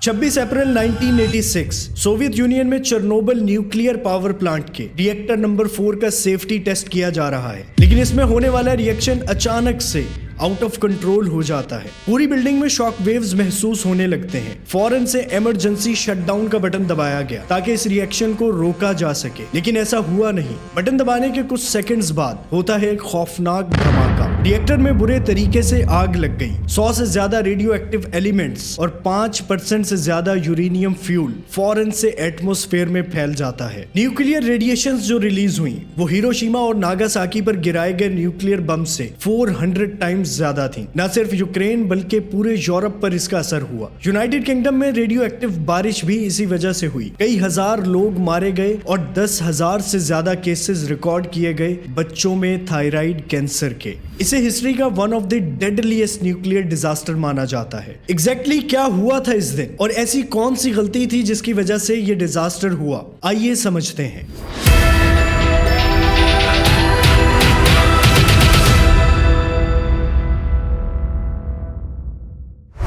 26 अप्रैल 1986 Soviet union में Chernobyl nuclear power plant के reactor number 4 का सेफ्टी टेस्ट किया जा रहा है, लेकिन इसमें होने वाला रिएक्शन अचानक से आउट ऑफ कंट्रोल हो जाता है। पूरी बिल्डिंग में शॉक वेव्स महसूस होने लगते हैं। फौरन से इमरजेंसी शटडाउन का बटन दबाया गया ताकि इस रिएक्शन को रोका जा सके, लेकिन ऐसा हुआ नहीं। बटन दबाने के कुछ सेकंड्स बाद होता है एक खौफनाक धमाका। रिएक्टर में बुरे तरीके से आग लग गई। 100 से ज्यादा रेडियो एक्टिव एलिमेंट्स और 5% से ज्यादा यूरेनियम फ्यूल फौरन से एटमॉस्फेयर में फैल जाता है। न्यूक्लियर रेडिएशंस जो रिलीज हुई वो हिरोशिमा और नागासाकी पर गिराए गए न्यूक्लियर बम से 400 टाइम्स ज्यादा थी। न सिर्फ यूक्रेन बल्कि पूरे यूरोप पर इसका असर हुआ। यूनाइटेड किंगडम में रेडियो एक्टिव बारिश भी इसी वजह से हुई। कई हजार लोग मारे गए और 10,000 से ज्यादा केसेस रिकॉर्ड किए गए बच्चों में थायराइड कैंसर के। इसे हिस्ट्री का one of the deadliest nuclear disaster माना जाता है। एग्जैक्टली क्या हुआ था इस दिन और ऐसी कौन सी गलती थी जिसकी वजह से ये डिजास्टर हुआ, आइए समझते हैं।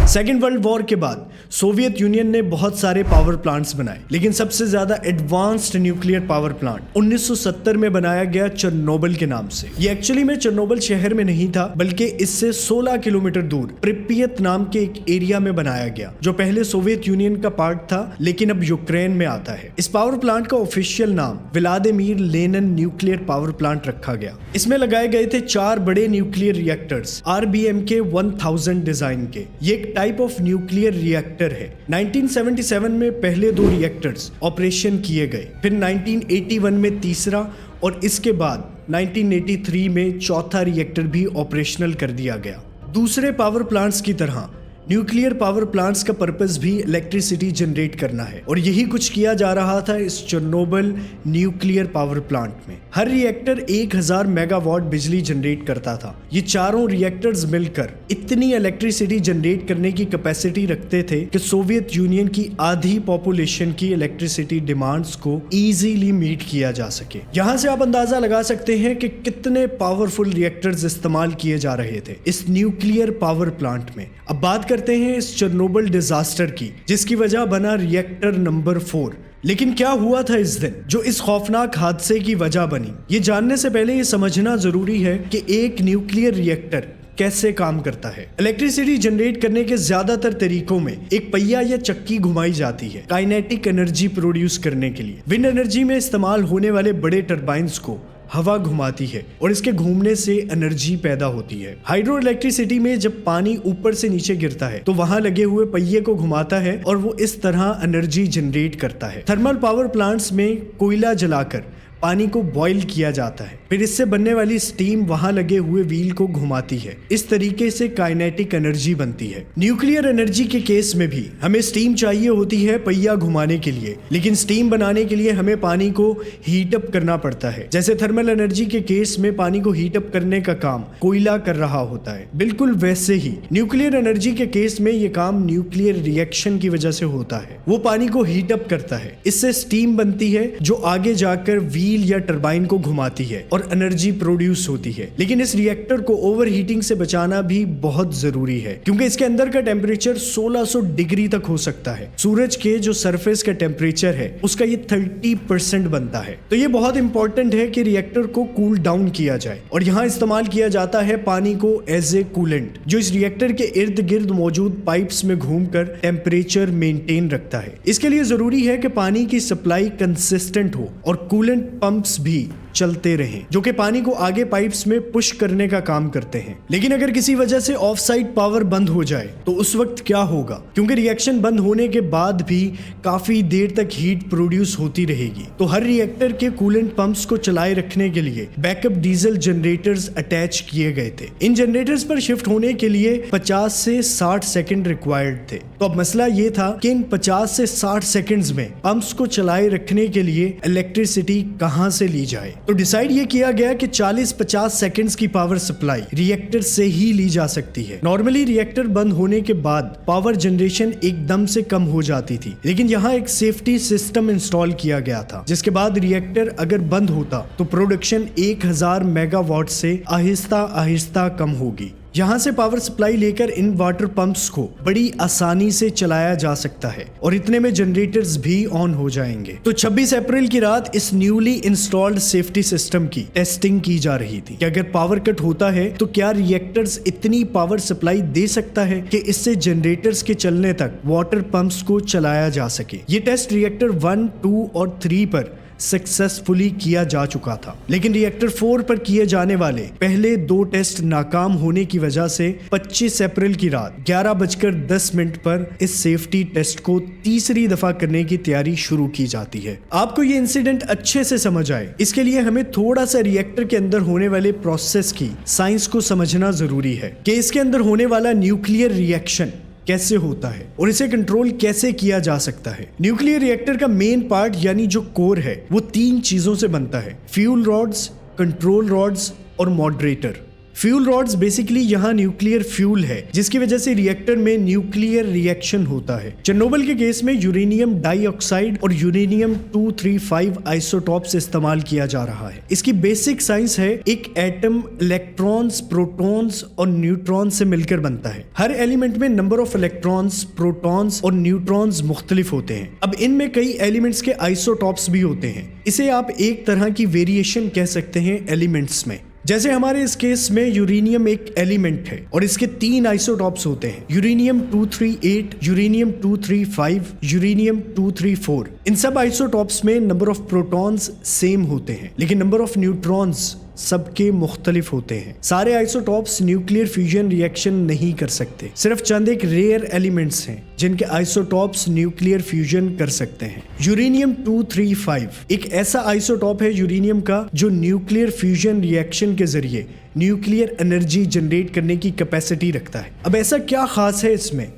सेकेंड वर्ल्ड वॉर के बाद सोवियत यूनियन ने बहुत सारे पावर प्लांट्स बनाए, लेकिन सबसे ज्यादा एडवांस्ड न्यूक्लियर पावर प्लांट 1970 में बनाया गया चेरनोबिल के नाम से। ये एक्चुअली में चेरनोबिल शहर में नहीं था, बल्कि इससे 16 किलोमीटर दूर प्रिपियत नाम के एक एरिया में बनाया गया, जो पहले सोवियत यूनियन का पार्ट था लेकिन अब यूक्रेन में आता है। इस पावर प्लांट का ऑफिशियल नाम Vladimir Lenin nuclear power plant रखा गया। इसमें लगाए गए थे 4 बड़े न्यूक्लियर रिएक्टर्स RBMK 1000 डिजाइन के। ये एक टाइप ऑफ न्यूक्लियर रिएक्टर है। 1977 में पहले 2 रिएक्टर्स ऑपरेशन किए गए, फिर 1981 में तीसरा और इसके बाद 1983 में चौथा रिएक्टर भी ऑपरेशनल कर दिया गया। दूसरे पावर प्लांट्स की तरह न्यूक्लियर पावर प्लांट्स का पर्पस भी इलेक्ट्रिसिटी जनरेट करना है और यही कुछ किया जा रहा था इस चेरनोबिल न्यूक्लियर पावर प्लांट में। हर रिएक्टर 1000 मेगावाट बिजली जनरेट करता था। ये चारों रिएक्टर्स मिलकर इतनी इलेक्ट्रिसिटी जनरेट करने की कैपेसिटी रखते थे कि सोवियत यूनियन की आधी पॉपुलेशन की इलेक्ट्रिसिटी डिमांड्स को इजीली मीट किया जा सके। यहाँ से आप अंदाजा लगा सकते हैं कि कितने पावरफुल रिएक्टर्स इस्तेमाल किए जा रहे थे इस न्यूक्लियर पावर प्लांट में। अब बात करते हैं इस चेरनोबिल डिजास्टर की, जिसकी वजह बना रिएक्टर नंबर 4। लेकिन क्या हुआ था इस दिन जो इस खौफनाक हादसे की वजह बनी? ये जानने से पहले ये समझना जरूरी है कि एक न्यूक्लियर रिएक्टर कैसे काम करता है। इलेक्ट्रिसिटी जनरेट करने के ज्यादातर तरीकों में एक पहिया या चक्की घुमाई जाती है काइनेटिक एनर्जी प्रोड्यूस करने के लिए। विंड एनर्जी में इस्तेमाल होने वाले बड़े टरबाइन्स को हवा घुमाती है और इसके घूमने से एनर्जी पैदा होती है। हाइड्रो इलेक्ट्रिसिटी में जब पानी ऊपर से नीचे गिरता है तो वहां लगे हुए पहिए को घुमाता है और वो इस तरह एनर्जी जनरेट करता है। थर्मल पावर प्लांट्स में कोयला जलाकर पानी को बॉईल किया जाता है, फिर इससे बनने वाली स्टीम वहां लगे हुए व्हील को घुमाती है। इस तरीके से काइनेटिक एनर्जी बनती है। न्यूक्लियर एनर्जी के केस में भी हमें स्टीम चाहिए होती है पहिया घुमाने के लिए, लेकिन स्टीम बनाने के लिए हमें पानी को हीट अप करना पड़ता है। जैसे थर्मल एनर्जी के केस में पानी को हीट अप करने का काम कोयला कर रहा होता है, बिल्कुल वैसे ही न्यूक्लियर एनर्जी के केस में ये काम न्यूक्लियर रिएक्शन की वजह से होता है। वो पानी को हीट अप करता है, इससे स्टीम बनती है जो आगे जाकर व्हील या टरबाइन को घुमाती है और एनर्जी प्रोड्यूस होती है। लेकिन इस रिएक्टर को ओवर हीटिंग से बचाना भी बहुत जरूरी है, क्योंकि इसके अंदर का टेम्परेचर 1600 डिग्री तक हो सकता है। सूरज के जो सरफेस का टेम्परेचर है उसका ये 30% बनता है। तो ये बहुत इंपॉर्टेंट है कि रिएक्टर को कूल डाउन किया जाए और यहाँ इस्तेमाल किया जाता है पानी को एज ए कूलेंट, जो इस रिएक्टर के इर्द गिर्द मौजूद पाइप्स में घूमकर टेम्परेचर मेंटेन रखता है। इसके लिए जरूरी है कि पानी की सप्लाई कंसिस्टेंट हो और कूलेंट पंप्स भी चलते रहें, जो कि पानी को आगे पाइप्स में पुश करने का काम करते हैं। लेकिन अगर किसी वजह से ऑफ साइड पावर बंद हो जाए तो उस वक्त क्या होगा? क्योंकि रिएक्शन बंद होने के बाद भी काफी देर तक हीट प्रोड्यूस होती रहेगी, तो हर रिएक्टर के कूलेंट पंप्स को चलाए रखने के लिए बैकअप डीजल जनरेटर्स अटैच किए गए थे। इन जनरेटर्स पर शिफ्ट होने के लिए 50 से 60 सेकंड रिक्वायर्ड थे। तो अब मसला ये था कि इन 50 से 60 सेकंड्स में पंप्स को चलाए रखने के लिए इलेक्ट्रिसिटी कहां से ली जाए? तो डिसाइड ये किया गया कि 40-50 सेकंड्स की पावर सप्लाई रिएक्टर से ही ली जा सकती है। नॉर्मली रिएक्टर बंद होने के बाद पावर जनरेशन एकदम से कम हो जाती थी, लेकिन यहाँ एक सेफ्टी सिस्टम इंस्टॉल किया गया था, जिसके बाद रिएक्टर अगर बंद होता तो प्रोडक्शन 1000 मेगावाट से आहिस्ता आहिस्ता कम होगी। यहाँ से पावर सप्लाई लेकर इन वाटर पंप्स को बड़ी आसानी से चलाया जा सकता है और इतने में जनरेटर्स भी ऑन हो जाएंगे। तो 26 अप्रैल की रात इस न्यूली इंस्टॉल्ड सेफ्टी सिस्टम की टेस्टिंग की जा रही थी कि अगर पावर कट होता है तो क्या रिएक्टर्स इतनी पावर सप्लाई दे सकता है कि इससे जनरेटर्स के चलने तक वाटर पंप्स को चलाया जा सके। ये टेस्ट रिएक्टर 1, 2 और 3 पर सक्सेसफुली किया जा चुका था, लेकिन रिएक्टर 4 पर किए जाने वाले पहले 2 टेस्ट नाकाम होने की वजह से 25 अप्रैल की रात 11:10 पर इस सेफ्टी टेस्ट को तीसरी दफा करने की तैयारी शुरू की जाती है। आपको ये इंसिडेंट अच्छे से समझ आए इसके लिए हमें थोड़ा सा रिएक्टर के अंदर होने वाले प्रोसेस की साइंस को समझना जरूरी है कि इसके अंदर होने वाला न्यूक्लियर रिएक्शन कैसे होता है और इसे कंट्रोल कैसे किया जा सकता है। न्यूक्लियर रिएक्टर का मेन पार्ट यानी जो कोर है वो 3 चीजों से बनता है, फ्यूल रॉड्स, कंट्रोल रॉड्स और मॉडरेटर। फ्यूल रॉड्स बेसिकली यहाँ न्यूक्लियर फ्यूल है जिसकी वजह से रिएक्टर में न्यूक्लियर रिएक्शन होता है। चेरनोबिल के केस में यूरेनियम डाइऑक्साइड और यूरेनियम 235 आइसोटॉप्स इस्तेमाल किया जा रहा है। इसकी बेसिक साइंस है एक एटम इलेक्ट्रॉन्स, प्रोटॉन्स और न्यूट्रॉन्स से मिलकर बनता है। हर एलिमेंट में नंबर ऑफ इलेक्ट्रॉन्स, प्रोटॉन्स और न्यूट्रॉन्स मुख्तलिफ होते हैं। अब इनमें कई एलिमेंट्स के आइसोटॉप्स भी होते हैं। इसे आप एक तरह की वेरिएशन कह सकते हैं एलिमेंट्स में। जैसे हमारे इस केस में यूरेनियम एक एलिमेंट है और इसके 3 आइसोटॉप्स होते हैं, यूरेनियम 238, यूरेनियम 235, यूरेनियम 234। इन सब आइसोटॉप्स में नंबर ऑफ प्रोटॉन्स सेम होते हैं लेकिन नंबर ऑफ न्यूट्रॉन्स सबके मुख्तलिफ होते हैं। सारे आइसोटॉप्स न्यूक्लियर फ्यूजन रिएक्शन नहीं कर सकते, सिर्फ चंद एक रेयर एलिमेंट्स हैं जिनके आइसोटॉप्स न्यूक्लियर फ्यूजन कर सकते हैं। यूरेनियम 235 एक ऐसा आइसोटॉप है यूरेनियम का जो न्यूक्लियर फ्यूजन रिएक्शन के जरिए न्यूक्लियर एनर्जी जनरेट करने की कैपेसिटी रखता है। अब ऐसा क्या खास है इसमें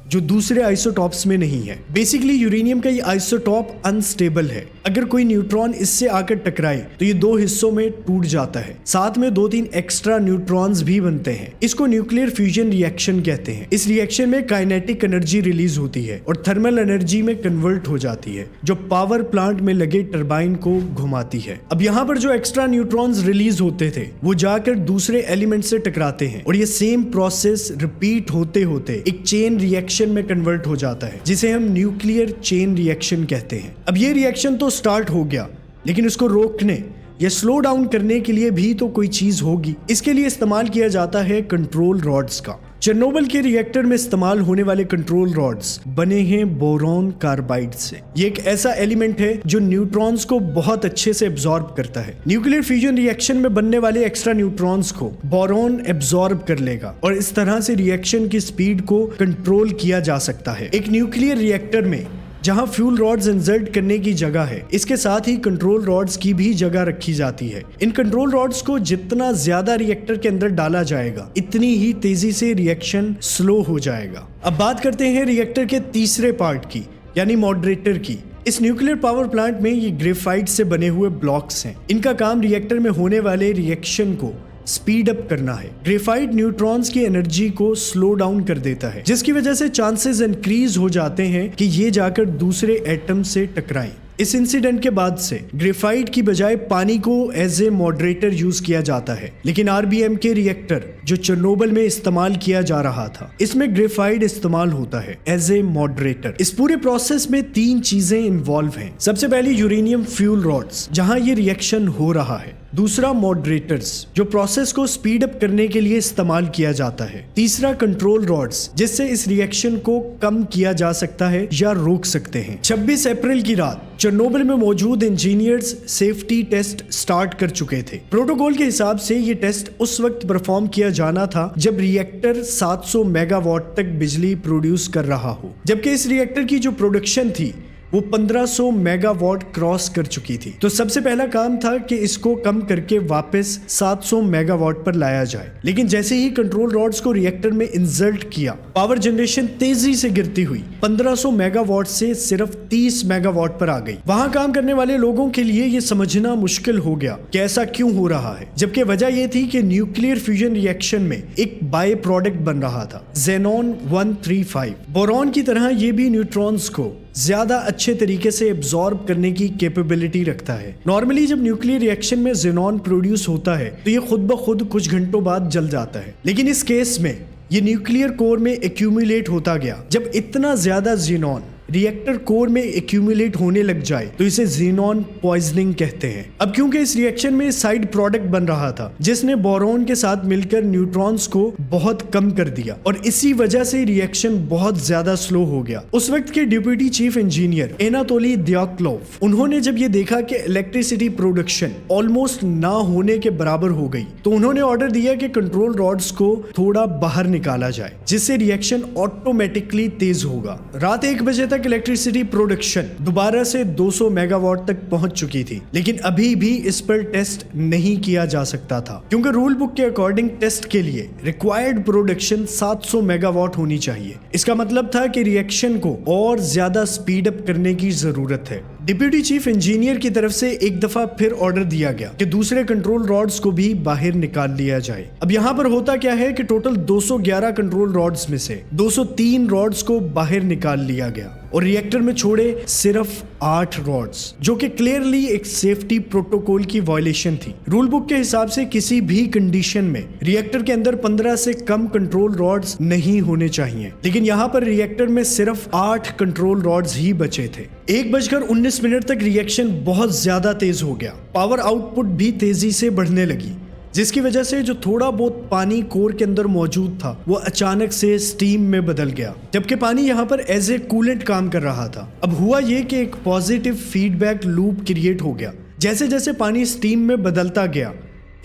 जो दूसरे आइसोटॉप्स में नहीं है? बेसिकली यूरेनियम का ये आइसोटॉप अनस्टेबल है। अगर कोई न्यूट्रॉन इससे आकर टकराए तो ये 2 हिस्सों में टूट जाता है, साथ में 2-3 एक्स्ट्रा न्यूट्रॉन्स भी बनते हैं। इसको न्यूक्लियर फ्यूजन रिएक्शन कहते हैं। इस रिएक्शन में काइनेटिक एनर्जी रिलीज होती है और थर्मल एनर्जी में कन्वर्ट हो जाती है जो पावर प्लांट में लगे टरबाइन को घुमाती है। अब यहाँ पर जो एक्स्ट्रा न्यूट्रॉन्स रिलीज होते थे वो जाकर दूसरे एलिमेंट से टकराते हैं और ये सेम प्रोसेस रिपीट होते होते एक चेन रिएक्शन में कन्वर्ट हो जाता है जिसे हम न्यूक्लियर चेन रिएक्शन कहते हैं। अब ये रिएक्शन तो स्टार्ट हो गया लेकिन इसको रोकने या स्लो डाउन करने के लिए भी तो कोई चीज होगी। इसके लिए इस्तेमाल किया जाता है कंट्रोल रॉड्स का। चेरनोबिल के रिएक्टर में इस्तेमाल होने वाले कंट्रोल रॉड्स बने हैं बोरॉन कार्बाइड से। ये एक ऐसा एलिमेंट है जो न्यूट्रॉन्स को बहुत अच्छे से एब्जॉर्ब करता है। न्यूक्लियर फ्यूजन रिएक्शन में बनने वाले एक्स्ट्रा न्यूट्रॉन्स को बोरॉन एब्जॉर्ब कर लेगा और इस तरह से रिएक्शन की स्पीड को कंट्रोल किया जा सकता है। एक न्यूक्लियर रिएक्टर में जहां फ्यूल रॉड्स इंसर्ट करने की जगह है, इसके साथ ही कंट्रोल रॉड्स की भी जगह रखी जाती है। इन कंट्रोल रॉड्स को जितना ज्यादा रिएक्टर के अंदर डाला जाएगा इतनी ही तेजी से रिएक्शन स्लो हो जाएगा। अब बात करते हैं रिएक्टर के तीसरे पार्ट की यानी मॉडरेटर की। इस न्यूक्लियर पावर प्लांट में ये ग्रेफाइट से बने हुए ब्लॉक्स हैं। इनका काम रिएक्टर में होने वाले रिएक्शन को स्पीड अप करना है। ग्रेफाइट न्यूट्रॉन्स की एनर्जी को स्लो डाउन कर देता है जिसकी वजह से चांसेस इंक्रीज हो जाते हैं कि ये जाकर दूसरे एटम से टकराएं। इस इंसिडेंट के बाद से ग्रेफाइट की बजाय पानी को एज ए मॉडरेटर यूज किया जाता है, लेकिन आरबीएम के रिएक्टर जो चेरनोबिल में इस्तेमाल किया जा रहा था इसमें ग्रेफाइट इस्तेमाल होता है एज ए मॉडरेटर। इस पूरे प्रोसेस में 3 चीजें इन्वॉल्व हैं। सबसे पहले यूरेनियम फ्यूल रॉड्स जहां ये रिएक्शन हो रहा है, दूसरा मॉडरेटर्स जो प्रोसेस को स्पीड अप करने के लिए इस्तेमाल किया जाता है, तीसरा कंट्रोल रॉड्स जिससे इस रिएक्शन को कम किया जा सकता है या रोक सकते हैं। 26 अप्रैल की रात चेरनोबिल में मौजूद इंजीनियर्स सेफ्टी टेस्ट स्टार्ट कर चुके थे। प्रोटोकॉल के हिसाब से ये टेस्ट उस वक्त परफॉर्म किया जाना था जब रिएक्टर 700 मेगावाट तक बिजली प्रोड्यूस कर रहा हो, जबकि इस रिएक्टर की जो प्रोडक्शन थी वो 1500 मेगावाट क्रॉस कर चुकी थी। तो सबसे पहला काम था कि इसको कम करके वापस 700 मेगावाट पर लाया जाए। लेकिन जैसे ही कंट्रोल रॉड्स को रिएक्टर में इंसर्ट किया, पावर जनरेशन तेजी से गिरती हुई 1500 मेगावाट से सिर्फ 30 मेगावाट पर आ गई। वहां काम करने वाले लोगों के लिए ये समझना मुश्किल हो गया कि ऐसा क्यों हो रहा है, जबकि वजह यह थी कि न्यूक्लियर फ्यूजन रिएक्शन में एक बाय प्रोडक्ट बन रहा था, ज़ेनॉन 135। बोरॉन की तरह ये भी न्यूट्रॉन्स को ज्यादा अच्छे तरीके से एब्जॉर्ब करने की कैपेबिलिटी रखता है। नॉर्मली जब न्यूक्लियर रिएक्शन में ज़ीनॉन प्रोड्यूस होता है तो ये खुद ब खुद कुछ घंटों बाद जल जाता है, लेकिन इस केस में ये न्यूक्लियर कोर में एक्यूमुलेट होता गया। जब इतना ज्यादा ज़ीनॉन रिएक्टर कोर में एक्यूमुलेट होने लग जाए तो इसे ज़ीनॉन पॉइजनिंग कहते हैं। अब क्योंकि इस रिएक्शन में साइड प्रोडक्ट बन रहा था जिसने बोरॉन के साथ मिलकर न्यूट्रॉन्स को बहुत कम कर दिया और इसी वजह से रिएक्शन बहुत ज्यादा स्लो हो गया। उस वक्त के डिप्यूटी चीफ इंजीनियर एनातोली द्याक्लोव, उन्होंने जब ये देखा कि इलेक्ट्रिसिटी प्रोडक्शन ऑलमोस्ट ना होने के बराबर हो गई तो उन्होंने ऑर्डर दिया कि कंट्रोल रॉड्स को थोड़ा बाहर निकाला जाए जिससे रिएक्शन ऑटोमेटिकली तेज होगा। रात 1 बजे तक इलेक्ट्रिसिटी प्रोडक्शन दोबारा से 200 मेगावाट तक पहुंच चुकी थी, लेकिन अभी भी इस पर टेस्ट नहीं किया जा सकता था क्योंकि रूल बुक के अकॉर्डिंग टेस्ट के लिए रिक्वायर्ड प्रोडक्शन 700 मेगावाट होनी चाहिए। इसका मतलब था कि रिएक्शन को और ज्यादा स्पीड अप करने की जरूरत है। डिप्यूटी चीफ इंजीनियर की तरफ से एक दफा फिर ऑर्डर दिया गया कि दूसरे कंट्रोल रॉड्स को भी बाहर निकाल लिया जाए। अब यहाँ पर होता क्या है कि टोटल 211 कंट्रोल रॉड्स में से 203 रॉड्स को बाहर निकाल लिया गया और रिएक्टर में छोड़े सिर्फ 8 रॉड्स, जो कि क्लियरली एक सेफ्टी प्रोटोकॉल की वायलेशन थी। रूल बुक के हिसाब से किसी भी कंडीशन में रिएक्टर के अंदर 15 से कम कंट्रोल रॉड्स नहीं होने चाहिए, लेकिन यहाँ पर रिएक्टर में सिर्फ 8 कंट्रोल रॉड्स ही बचे थे। 1:19 तक रिएक्शन बहुत ज्यादा तेज हो गया। पावर आउटपुट भी तेजी से बढ़ने लगी, जिसकी वजह से जो थोड़ा बहुत पानी कोर के अंदर मौजूद था वो अचानक से स्टीम में बदल गया, जबकि पानी यहाँ पर एज ए कूलेंट काम कर रहा था। अब हुआ ये कि एक पॉजिटिव फीडबैक लूप क्रिएट हो गया। जैसे जैसे पानी स्टीम में बदलता गया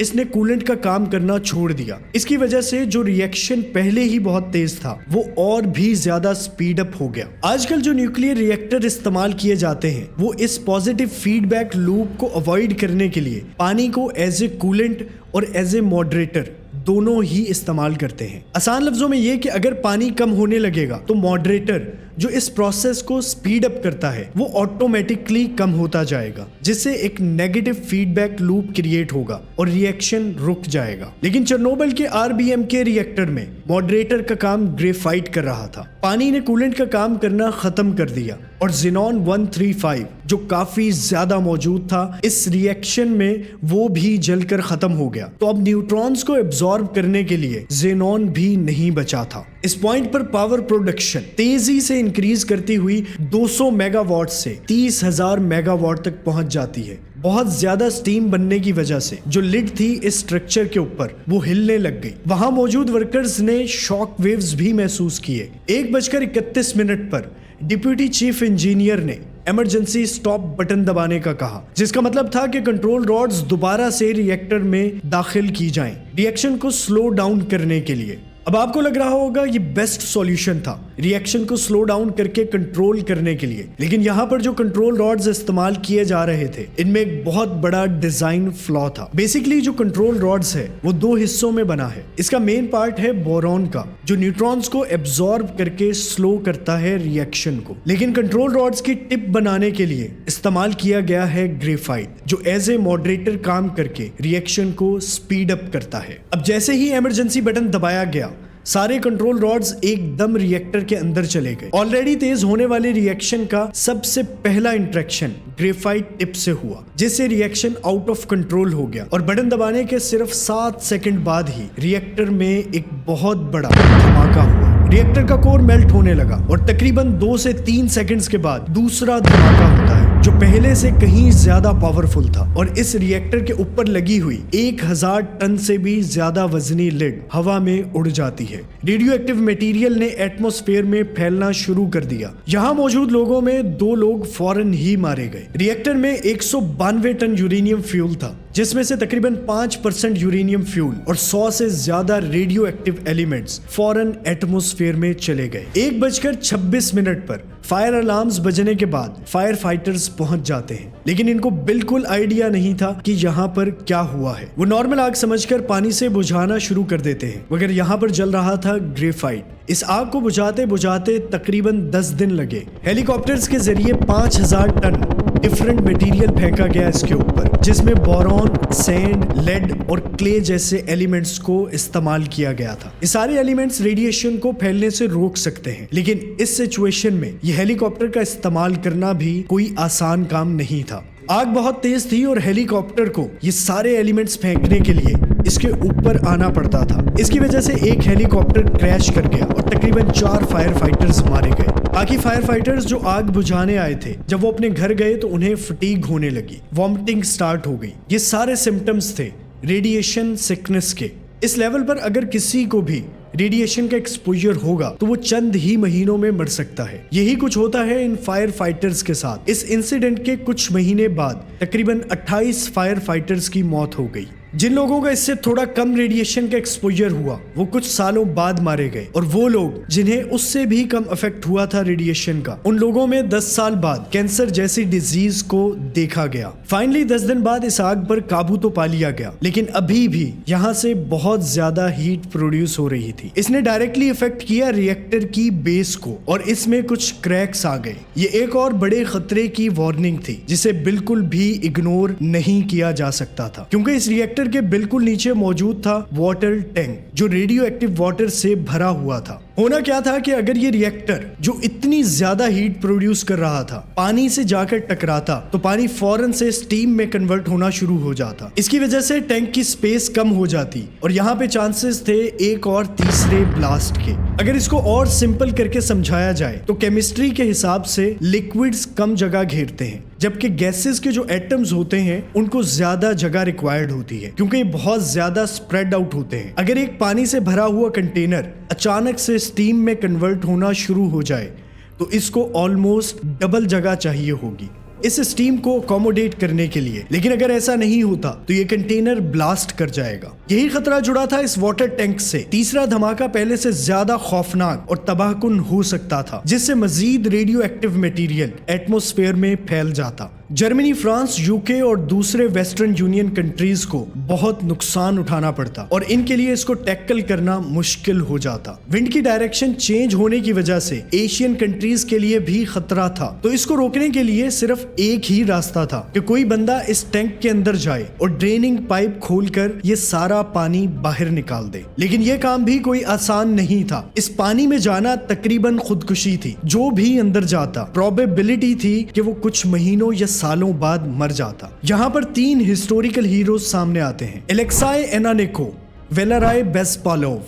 इसने कूलेंट का काम करना छोड़ दिया। इसकी वजह से जो रिएक्शन पहले ही बहुत तेज था वो और भी ज्यादा स्पीड अप हो गया। आजकल जो न्यूक्लियर रिएक्टर इस्तेमाल किए जाते हैं वो इस पॉजिटिव फीडबैक लूप को अवॉइड करने के लिए पानी को एज ए कूलेंट और एज ए मॉडरेटर दोनों ही इस्तेमाल करते हैं। आसान लफ्जों में ये कि अगर पानी कम होने लगेगा तो मॉडरेटर जो इस प्रोसेस को स्पीड अप करता है वो ऑटोमेटिकली कम होता जाएगा, जिससे एक नेगेटिव फीडबैक लूप क्रिएट होगा और रिएक्शन रुक जाएगा। लेकिन चेर्नोबिल के आरबीएम के रिएक्टर में मॉडरेटर का काम ग्रेफाइट कर रहा था। पानी ने कूलेंट का काम करना खत्म कर दिया और ज़ीनॉन 135 जो काफी ज्यादा मौजूद था इस रिएक्शन में वो भी जलकर खत्म हो गया। तो अब न्यूट्रॉन्स को एब्जॉर्ब करने के लिए ज़ीनॉन भी नहीं बचा था। इस पॉइंट पर पावर प्रोडक्शन तेजी से इंक्रीज करती हुई 200 मेगावाट से 30,000 मेगावाट तक पहुंच जाती है। बहुत ज्यादा स्टीम बनने की वजह से जो लिड थी इस स्ट्रक्चर के ऊपर वो हिलने लग गई। वहां मौजूद वर्कर्स ने शॉक वेव्स भी महसूस किए। 1:31 पर डिप्यूटी चीफ इंजीनियर ने इमरजेंसी स्टॉप बटन दबाने का कहा, जिसका मतलब था कि कंट्रोल रॉड्स दोबारा से रिएक्टर में दाखिल की जाएं, रिएक्शन को स्लो डाउन करने के लिए। अब आपको लग रहा होगा ये बेस्ट सॉल्यूशन था रिएक्शन को स्लो डाउन करके कंट्रोल करने के लिए, लेकिन यहाँ पर जो कंट्रोल रॉड्स इस्तेमाल किए जा रहे थे इनमें एक बहुत बड़ा डिजाइन फ्लॉ था। बेसिकली जो कंट्रोल रॉड्स है वो 2 हिस्सों में बना है। इसका मेन पार्ट है बोरॉन का जो न्यूट्रॉन्स को एब्जॉर्ब करके स्लो करता है रिएक्शन को, लेकिन कंट्रोल रॉड्स की टिप बनाने के लिए इस्तेमाल किया गया है ग्रेफाइट जो एज ए मॉडरेटर काम करके रिएक्शन को स्पीड अप करता है। अब जैसे ही इमरजेंसी बटन दबाया गया सारे कंट्रोल रॉड्स एकदम रिएक्टर के अंदर चले गए। ऑलरेडी तेज होने वाले रिएक्शन का सबसे पहला इंटरेक्शन ग्रेफाइट टिप से हुआ, जिससे रिएक्शन आउट ऑफ कंट्रोल हो गया और बटन दबाने के सिर्फ 7 सेकंड बाद ही रिएक्टर में एक बहुत बड़ा धमाका हुआ। रिएक्टर का कोर मेल्ट होने लगा और तकरीबन 2 से 3 सेकंड्स के बाद दूसरा धमाका होता है जो पहले से कहीं ज्यादा पावरफुल था और इस रिएक्टर के ऊपर लगी हुई 1000 टन से भी ज्यादा वजनी लिड हवा में उड़ जाती है। रेडियो एक्टिव मटेरियल ने एटमॉस्फेयर में फैलना शुरू कर दिया। यहाँ मौजूद लोगों में 2 लोग फौरन ही मारे गए। रिएक्टर में 192 टन यूरेनियम फ्यूल था, जिसमें से तकरीबन 5% यूरेनियम फ्यूल और 100 से ज्यादा रेडियो एक्टिव एलिमेंट्स फौरन एटमॉस्फेयर में चले गए। 1:26 पर फायर अलार्म्स बजने के बाद फायर फाइटर्स पहुंच जाते हैं, लेकिन इनको बिल्कुल आइडिया नहीं था कि यहाँ पर क्या हुआ है। वो नॉर्मल आग समझकर पानी से बुझाना शुरू कर देते हैं, मगर यहाँ पर जल रहा था ग्रेफाइट। इस आग को बुझाते बुझाते तकरीबन 10 दिन लगे। हेलीकॉप्टर्स के जरिए 5000 टन डिफरेंट मटेरियल फेंका गया इसके ऊपर, जिसमें बोरॉन, सैंड, लेड और क्ले जैसे एलिमेंट्स को इस्तेमाल किया गया था। ये सारे एलिमेंट्स रेडिएशन को फैलने से रोक सकते हैं, लेकिन इस सिचुएशन में ये हेलीकॉप्टर का इस्तेमाल करना भी कोई आसान काम नहीं था। आग बहुत तेज थी और हेलीकॉप्टर को ये सारे एलिमेंट्स फेंकने के लिए इसके ऊपर आना पड़ता था। इसकी वजह से एक हेलीकॉप्टर क्रैश कर गया और तकरीबन 4 फायर फाइटर्स मारे गए। बाकी फायर फाइटर्स जो आग बुझाने आए थे, जब वो अपने घर गए तो उन्हें फटीग होने लगी, वॉमिटिंग स्टार्ट हो गई। ये सारे सिम्टम्स थे रेडिएशन सिकनेस के। इस लेवल पर अगर किसी को भी रेडिएशन का एक्सपोजर होगा तो वो चंद ही महीनों में मर सकता है। यही कुछ होता है इन फायर फाइटर्स के साथ। इस इंसिडेंट के कुछ महीने बाद तकरीबन 28 फायर फाइटर्स की मौत हो गई। जिन लोगों का इससे थोड़ा कम रेडिएशन का एक्सपोजर हुआ वो कुछ सालों बाद मारे गए, और वो लोग जिन्हें उससे भी कम इफेक्ट हुआ था रेडिएशन का, उन लोगों में 10 साल बाद कैंसर जैसी डिजीज को देखा गया। फाइनली 10 दिन बाद इस आग पर काबू तो पा लिया गया, लेकिन अभी भी यहाँ से बहुत ज्यादा हीट प्रोड्यूस हो रही थी। इसने डायरेक्टली इफेक्ट किया रिएक्टर की बेस को और इसमें कुछ क्रैक्स आ गए। ये एक और बड़े खतरे की वार्निंग थी जिसे बिल्कुल भी इग्नोर नहीं किया जा सकता था, क्योंकि इस रिएक्टर के बिल्कुल नीचे मौजूद था वाटर टैंक जो रेडियो एक्टिव वाटर से भरा हुआ था। होना क्या था कि अगर ये रिएक्टर जो इतनी ज्यादा हीट प्रोड्यूस कर रहा था पानी से जाकर टकराता तो पानी फौरन से स्टीम में कन्वर्ट होना शुरू हो जाता। इसकी वजह से टैंक की स्पेस कम हो जाती और यहाँ पे चांसेस थे एक और तीसरे ब्लास्ट के। अगर इसको और सिंपल करके समझाया जाए तो केमिस्ट्री के हिसाब से लिक्विड्स कम जगह घेरते हैं, जबकि गैसेस के जो एटम्स होते हैं उनको ज्यादा जगह रिक्वायर्ड होती है, क्योंकि ये बहुत ज्यादा स्प्रेड आउट होते हैं। अगर एक पानी से भरा हुआ कंटेनर अचानक से स्टीम में कन्वर्ट होना शुरू हो जाए तो इसको ऑलमोस्ट डबल जगह चाहिए होगी इस स्टीम को अकोमोडेट करने के लिए। लेकिन अगर ऐसा नहीं होता तो ये कंटेनर ब्लास्ट कर जाएगा। यही खतरा जुड़ा था इस वाटर टैंक से। तीसरा धमाका पहले से ज्यादा खौफनाक और तबाहकुन हो सकता था, जिससे मजीद रेडियो एक्टिव मटेरियल एटमॉस्फेयर में फैल जाता। जर्मनी, फ्रांस, यूके और दूसरे वेस्टर्न यूनियन कंट्रीज को बहुत नुकसान उठाना पड़ता और इनके लिए इसको टैकल करना मुश्किल हो जाता। विंड की डायरेक्शन चेंज होने की वजह से एशियन कंट्रीज के लिए भी खतरा था, तो इसको रोकने के लिए सिर्फ एक ही रास्ता था कि कोई बंदा इस टैंक के अंदर जाए और ड्रेनिंग पाइप खोलकर ये सारा पानी बाहर निकाल दे। लेकिन ये काम भी कोई आसान नहीं था। इस पानी में जाना तकरीबन खुदकुशी थी। जो भी अंदर जाता प्रोबेबिलिटी थी कि वो कुछ महीनों या सालों बाद मर जाता। यहाँ पर 3 हिस्टोरिकल हीरोज सामने आते हैं, एलेक्साई एनानेको, वेलेराई बेस्पालोव,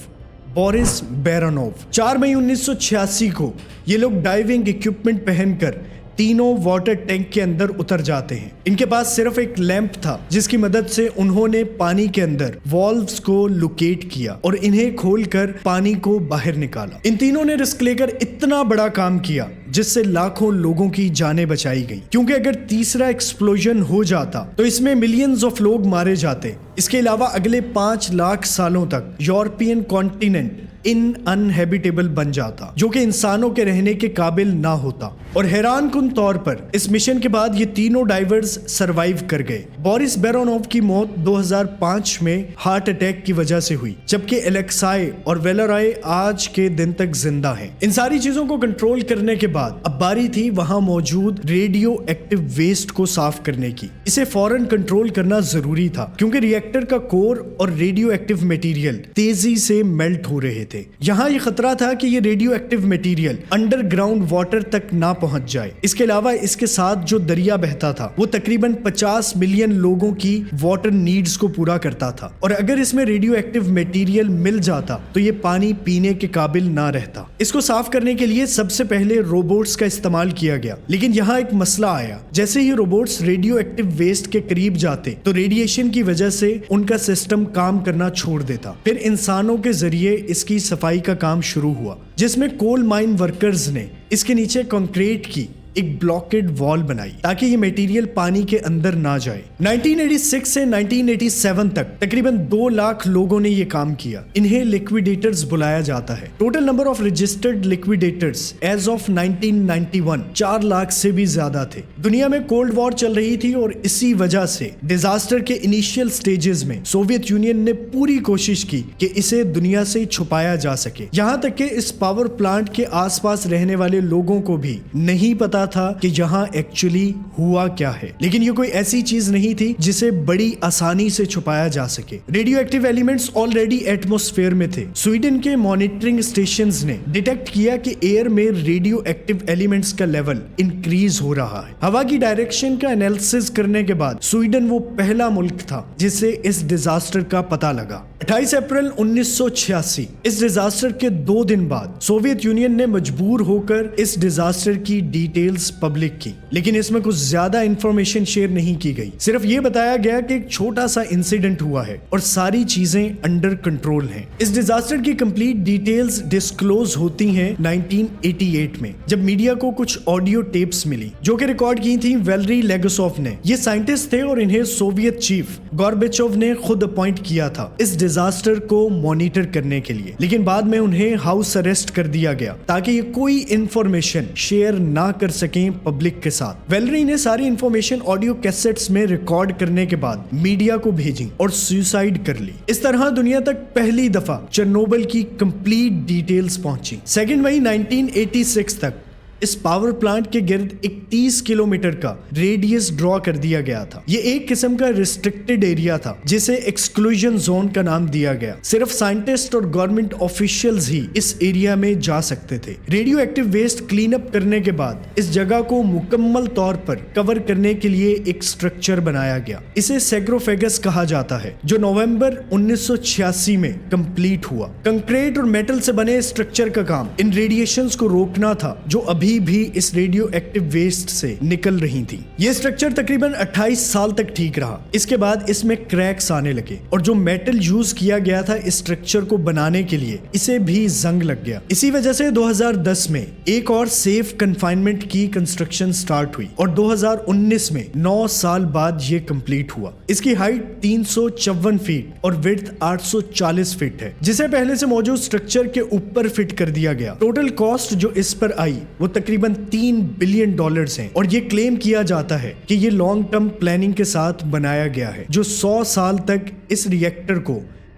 बोरिस बेरोनोव। 4 मई 1986 को ये लोग डाइविंग इक्विपमेंट पहनकर तीनों वाटर टैंक के अंदर उतर जाते हैं। इनके पास सिर्फ एक लैंप था जिसकी मदद से उन्होंने पानी के अंदर वॉल्व्स को लोकेट किया और इन्हें खोलकर पानी को बाहर निकाला। इन तीनों ने रिस्क लेकर इतना बड़ा काम किया जिससे लाखों लोगों की जानें बचाई गई, क्योंकि अगर तीसरा एक्सप्लोजन हो जाता तो इसमें मिलियंस ऑफ लोग मारे जाते। इसके अलावा अगले 5 लाख सालों तक यूरोपियन कॉन्टिनेंट इन अनहेबिटेबल बन जाता, जो कि इंसानों के रहने के काबिल ना होता। और हैरानकुन तौर पर इस मिशन के बाद ये तीनों डाइवर्स सरवाइव कर गए। बोरिस बेरोनोव की मौत 2005 में हार्ट अटैक की वजह से हुई, जबकि एलेक्साई और वेलेराई आज के दिन तक जिंदा हैं। इन सारी चीजों को कंट्रोल करने के बाद अब बारी थी वहां मौजूद रेडियो एक्टिव वेस्ट को साफ करने की। इसे फौरन कंट्रोल करना जरूरी था, क्योंकि रिएक्टर का कोर और रेडियो एक्टिव मटेरियल तेजी से मेल्ट हो रहे थे। यहाँ ये खतरा था कि ये radio active material underground water तक ना पहुंच जाए। इसके अलावा इसके साथ जो दरिया बहता था वो तकरीबन 50 मिलियन लोगों की वाटर नीड्स को पूरा करता था, और अगर इसमें रेडियो एक्टिव मटेरियल मिल जाता तो ये पानी पीने के काबिल ना रहता। इसको साफ करने के लिए सबसे पहले रोबोट्स का इस्तेमाल किया गया, लेकिन यहाँ एक मसला आया। जैसे ही रोबोट्स रेडियो एक्टिव वेस्ट के करीब जाते तो रेडिएशन की वजह से उनका सिस्टम काम करना छोड़ देता। फिर इंसानों के जरिए इसकी सफाई का काम शुरू हुआ, जिसमें कोल माइन वर्कर्स ने इसके नीचे कंक्रीट की एक ब्लॉकेड वॉल बनाई ताकि ये मटेरियल पानी के अंदर ना जाए। 1986 से 1987 तक तकरीबन 2 लाख लोगों ने ये काम किया। इन्हें लिक्विडेटर्स बुलाया जाता है। Total number of registered liquidators as of 1991 4 lakh से भी ज्यादा थे। दुनिया में कोल्ड वॉर चल रही थी और इसी वजह से डिजास्टर के इनिशियल स्टेजेस में सोवियत यूनियन ने पूरी कोशिश की कि इसे दुनिया से छुपाया जा सके। यहाँ तक कि इस पावर प्लांट के आसपास रहने वाले लोगों को भी नहीं पता था कि यहाँ एक्चुअली हुआ क्या है, लेकिन ये कोई ऐसी चीज नहीं थी जिसे बड़ी आसानी से छुपाया जा सके। Radio active elements already atmosphere में थे। स्वीडन के मॉनिटरिंग स्टेशंस ने डिटेक्ट किया कि एयर में रेडियो एक्टिव एलिमेंट्स का लेवल इंक्रीज हो रहा है। हवा की डायरेक्शन का एनालिसिस करने के बाद स्वीडन वो पहला मुल्क था जिसे इस डिजास्टर का पता लगा। 28 अप्रैल 1986 इस डिजास्टर के 2 दिन बाद सोवियत यूनियन ने मजबूर होकर इस डिजास्टर की डिटेल्स पब्लिक की, लेकिन इसमें कुछ ज्यादा इंफॉर्मेशन शेयर नहीं की गई। सिर्फ ये बताया गया कि एक छोटा सा इंसिडेंट हुआ है और सारी चीजें अंडर कंट्रोल हैं। इस डिजास्टर की कंप्लीट डिटेल्स डिस्क्लोज होती हैं 1988 में, जब मीडिया को कुछ ऑडियो टेप्स मिली जो कि रिकॉर्ड की थी वेलेरी लेगोसोव ने। ये साइंटिस्ट थे और इन्हें सोवियत चीफ गॉर्बेचोव ने खुद अपॉइंट किया था इस डिजास्टर को मॉनिटर करने के लिए, लेकिन बाद में उन्हें हाउस अरेस्ट कर दिया गया ताकि ये कोई इंफॉर्मेशन शेयर ना कर सकें पब्लिक के साथ। वेलेरी ने सारी इंफॉर्मेशन ऑडियो कैसेट्स में रिकॉर्ड करने के बाद मीडिया को भेजी और सुसाइड कर ली। इस तरह दुनिया तक पहली दफा चेरनोबिल की कंप्लीट डिटेल्स पहुंची। 2 मई 1986 तक इस पावर प्लांट के गिर्द 31 किलोमीटर का रेडियस ड्रॉ कर दिया गया था। ये एक किस्म का रिस्ट्रिक्टेड एरिया था जिसे एक्सक्लूजन जोन का नाम दिया गया। सिर्फ साइंटिस्ट और गवर्नमेंट ऑफिशियल्स ही इस एरिया में जा सकते थे। Radioactive waste clean up करने के बाद इस जगह को मुकम्मल तौर पर कवर करने के लिए एक स्ट्रक्चर बनाया गया। इसे सैक्रोफेगस कहा जाता है, जो नवंबर 1986 में कंप्लीट हुआ। कंक्रीट और मेटल से बने स्ट्रक्चर का काम इन रेडिएशंस को रोकना था जो अभी भी इस रेडियो एक्टिव वेस्ट से निकल रही थी। यह स्ट्रक्चर तकरीबन 28 साल तक ठीक रहा। इसके बाद इसमें क्रैक्स आने लगे और जो मेटल यूज किया गया था इस स्ट्रक्चर को बनाने के लिए इसे भी जंग लग गया। इसी वजह से 2010 में एक और सेफ कन्फाइनमेंट की कंस्ट्रक्शन स्टार्ट हुई और 2019 में 9 साल बाद ये कंप्लीट हुआ। इसकी हाइट 354 फीट और विड्थ 840 फीट है, जिसे पहले से मौजूद स्ट्रक्चर के ऊपर फिट कर दिया गया। टोटल कॉस्ट जो इस पर आई वो तकरीबन $3 बिलियन हैं और ये क्लेम किया जाता है कि ये लॉन्ग टर्म प्लानिंग के साथ बनाया गया है जो 100 साल तक इस रिएक्टर को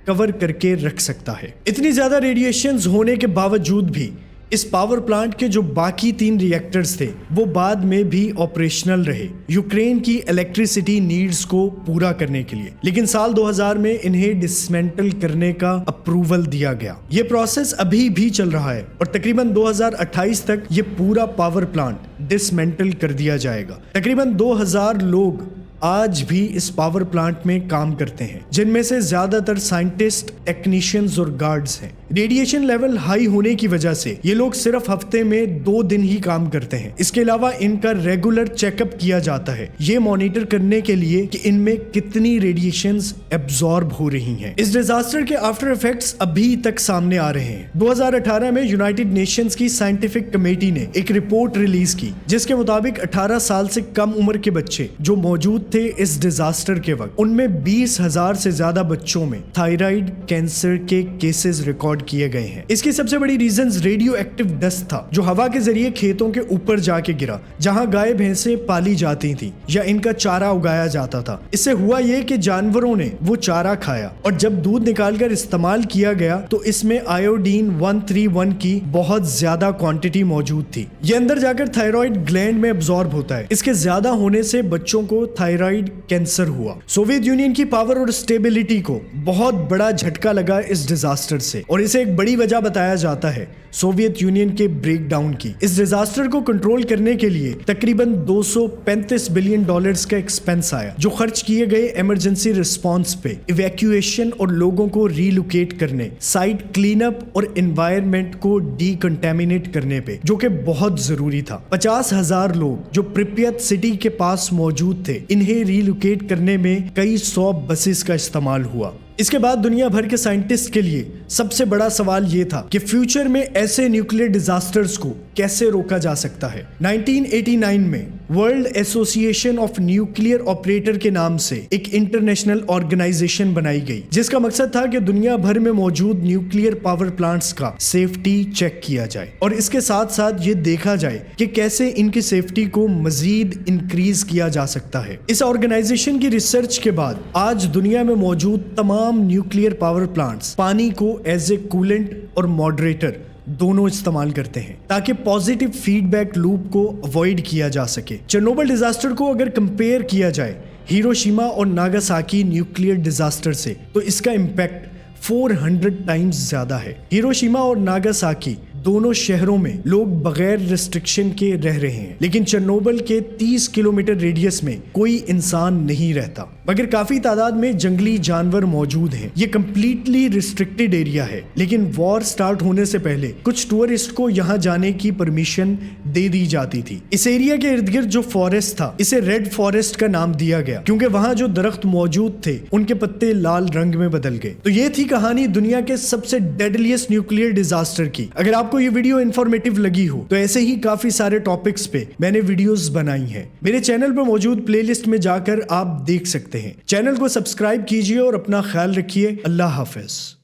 कवर करके रख सकता है। इतनी ज्यादा रेडिएशंस होने के बावजूद भी इस पावर प्लांट के जो बाकी 3 रिएक्टर्स थे वो बाद में भी ऑपरेशनल रहे यूक्रेन की इलेक्ट्रिसिटी नीड्स को पूरा करने के लिए, लेकिन साल 2000 में इन्हें डिसमेंटल करने का अप्रूवल दिया गया। ये प्रोसेस अभी भी चल रहा है और तकरीबन 2028 तक ये पूरा पावर प्लांट डिसमेंटल कर दिया जाएगा। तकरीबन 2000 लोग आज भी इस पावर प्लांट में काम करते हैं, जिनमें से ज्यादातर साइंटिस्ट, टेक्नीशियंस और गार्ड्स हैं। रेडिएशन लेवल हाई होने की वजह से ये लोग सिर्फ हफ्ते में 2 दिन ही काम करते हैं। इसके अलावा इनका रेगुलर चेकअप किया जाता है, ये मॉनिटर करने के लिए कि इनमें कितनी रेडिएशंस एब्जॉर्ब हो रही हैं। इस डिजास्टर के आफ्टर इफेक्ट्स अभी तक सामने आ रहे हैं। 2018 में यूनाइटेड नेशंस की साइंटिफिक कमेटी ने एक रिपोर्ट रिलीज की जिसके मुताबिक 18 साल से कम उम्र के बच्चे जो मौजूद थे इस डिजास्टर के वक्त, उनमें 20,000 से ज्यादा बच्चों में थायराइड कैंसर के केसेस रिकॉर्ड किए गए हैं। इसकी सबसे बड़ी रीजन रेडियो एक्टिव डस्ट था जो हवा के जरिए खेतों के ऊपर जाके गिरा जहां गाय भैंसें पाली जाती थी या इनका चारा उगाया जाता था। इससे हुआ ये कि जानवरों ने वो चारा खाया और जब दूध निकालकर इस्तेमाल किया गया तो इसमें आयोडीन 131 की बहुत ज्यादा क्वांटिटी मौजूद थी। ये अंदर जाकर थायराइड ग्लैंड में अब्सॉर्ब होता है। इसके ज्यादा होने से बच्चों को थायराइड कैंसर हुआ। सोवियत यूनियन की पावर और स्टेबिलिटी को बहुत बड़ा झटका लगा इस डिजास्टर से और इसे एक बड़ी वजह बताया जाता है सोवियत यूनियन के ब्रेकडाउन की। इस डिजास्टर को कंट्रोल करने के लिए तकरीबन $235 बिलियन का एक्सपेंस आया जो खर्च किए गए इमरजेंसी रिस्पांस पे, इवैक्यूएशन और लोगों को रीलोकेट करने, साइट क्लीन अप और एनवायरनमेंट को डीकंटामिनेट करने पे, जो कि बहुत जरूरी था। 50,000 लोग जो प्रिपियत सिटी के पास मौजूद थे, इन्हें रीलोकेट करने में कई 100 बसेस का इस्तेमाल हुआ। इसके बाद दुनिया भर के साइंटिस्ट के लिए सबसे बड़ा सवाल यह था कि फ्यूचर में ऐसे न्यूक्लियर डिजास्टर्स को कैसे रोका जा सकता है। 1989 में world association of nuclear operator के नाम से एक इंटरनेशनल ऑर्गेनाइजेशन बनाई गई जिसका मकसद था कि दुनिया भर में मौजूद न्यूक्लियर पावर प्लांट्स का सेफ्टी चेक किया जाए और इसके साथ साथ ये देखा जाए कि कैसे इनकी सेफ्टी को मजीद इंक्रीज किया जा सकता है। इस ऑर्गेनाइजेशन की रिसर्च के बाद आज दुनिया में मौजूद तमाम न्यूक्लियर पावर प्लांट्स पानी को एज ए कूलेंट और मॉडरेटर दोनों इस्तेमाल करते हैं ताकि पॉजिटिव फीडबैक लूप को अवॉइड किया जा सके। चेरनोबिल डिजास्टर को अगर कंपेयर किया जाए हिरोशिमा और नागासाकी न्यूक्लियर डिजास्टर से, तो इसका इम्पैक्ट 400 टाइम्स ज्यादा है। हिरोशिमा और नागासाकी दोनों शहरों में लोग बगैर रिस्ट्रिक्शन के रह रहे हैं, लेकिन चेरनोबिल के 30 किलोमीटर रेडियस में कोई इंसान नहीं रहता, मगर काफी तादाद में जंगली जानवर मौजूद हैं। ये कंप्लीटली रिस्ट्रिक्टेड एरिया है, लेकिन वॉर स्टार्ट होने से पहले कुछ टूरिस्ट को यहाँ जाने की परमिशन दे दी जाती थी। इस एरिया के इर्द गिर्द जो फॉरेस्ट था, इसे रेड फॉरेस्ट का नाम दिया गया क्योंकि वहाँ जो दरख्त मौजूद थे उनके पत्ते लाल रंग में बदल गए। तो ये थी कहानी दुनिया के सबसे डेडलीस्ट न्यूक्लियर डिजास्टर की। अगर आपको ये वीडियो इंफॉर्मेटिव लगी हो तो ऐसे ही काफी सारे टॉपिक्स पे मैंने वीडियोस बनाई हैं। मेरे चैनल पर मौजूद प्लेलिस्ट में जाकर आप देख सकते हैं। चैनल को सब्सक्राइब कीजिए और अपना ख्याल रखिए। अल्लाह हाफिज।